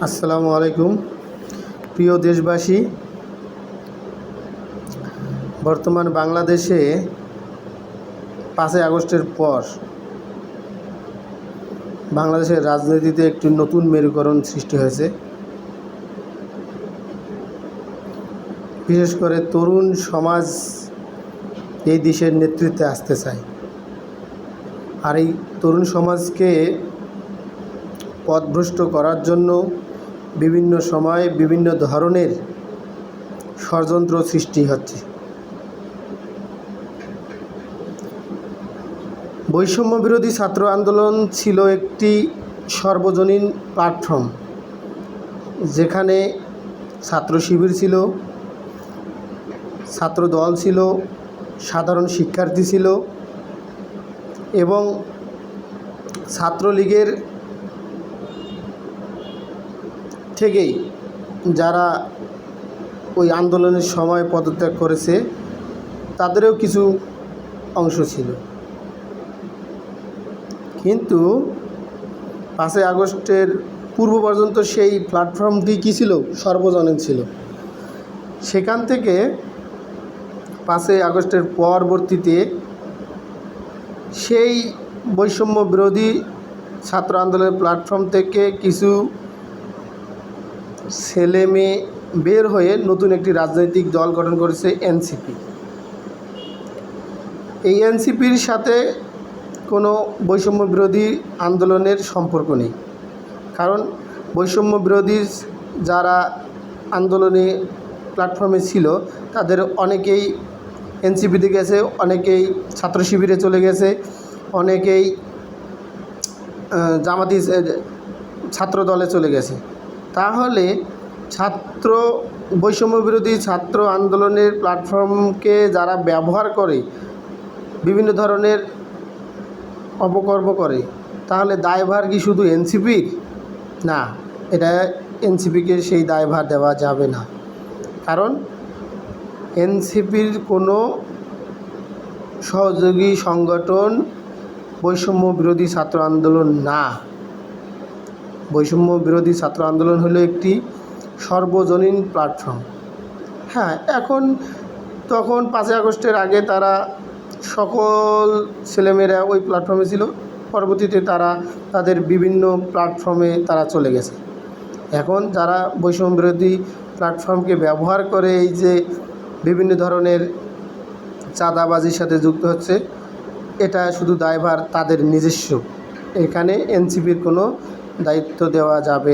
আসসালামু আলাইকুম প্রিয় দেশবাসী। বর্তমান বাংলাদেশে 5ই আগস্টের পর বাংলাদেশের রাজনীতিতে একটি নতুন মেরুকরণ সৃষ্টি হয়েছে। বিশেষ করে তরুণ সমাজ এই দেশের নেতৃত্বে আসতে চায়, আর এই তরুণ সমাজকে পথভ্রষ্ট করার জন্য বিভিন্ন সময়ে বিভিন্ন ধরনের ষড়যন্ত্র সৃষ্টি হচ্ছে। বৈষম্য বিরোধী ছাত্র আন্দোলন ছিল একটি সর্বজনীন প্ল্যাটফর্ম, যেখানে ছাত্র শিবির ছিল, ছাত্র দল ছিল, সাধারণ শিক্ষার্থী ছিল এবং ছাত্রলীগের থেকেই যারা ওই আন্দোলনের সময় পদত্যাগ করেছে তাদেরও কিছু অংশ ছিল। কিন্তু 5ই আগস্টের পূর্ব পর্যন্ত সেই প্ল্যাটফর্মটি কী ছিল? সর্বজনীন ছিল। সেখান থেকে 5ই আগস্টের পরবর্তীতে সেই বৈষম্য বিরোধী ছাত্র আন্দোলনের প্ল্যাটফর্ম থেকে কিছু ছেলে মেয়ে বের হয়ে নতুন একটি রাজনৈতিক দল গঠন করেছে এনসিপি। এই এনসিপির সাথে কোনো বৈষম্য বিরোধী আন্দোলনের সম্পর্ক নেই, কারণ বৈষম্য বিরোধী যারা আন্দোলনে প্ল্যাটফর্মে ছিল তাদের অনেকেই এনসিপিতে গেছে, অনেকেই ছাত্র শিবিরে চলে গেছে, অনেকেই জামাতি ছাত্র দলে চলে গেছে। তাহলে বৈষম্য বিরোধী ছাত্র আন্দোলনের প্ল্যাটফর্মকে যারা ব্যবহার করে বিভিন্ন ধরনের অপকর্ম করে, তাহলে দায়ভার কি শুধু এনসিপির? না, এটা এনসিপিকে সেই দায়ভার দেওয়া যাবে না, কারণ এনসিপির কোনো সহযোগী সংগঠন বৈষম্য বিরোধী ছাত্র আন্দোলন না। বৈষম্য বিরোধী ছাত্র আন্দোলন হলো একটি সর্বজনীন প্ল্যাটফর্ম। হ্যাঁ, তখন 5ই আগস্টের আগে তারা সকল ছেলেমেয়েরা ওই প্ল্যাটফর্মে ছিল, পরবর্তীতে তারা তাদের বিভিন্ন প্ল্যাটফর্মে তারা চলে গেছে। এখন যারা বৈষম্য বিরোধী প্ল্যাটফর্মকে ব্যবহার করে এই যে বিভিন্ন ধরনের চাঁদাবাজির সাথে যুক্ত হচ্ছে, এটা শুধু দায়ভার তাদের নিজস্ব। এখানে এনসিপির কোনো দায়িত্ব দেওয়া যাবে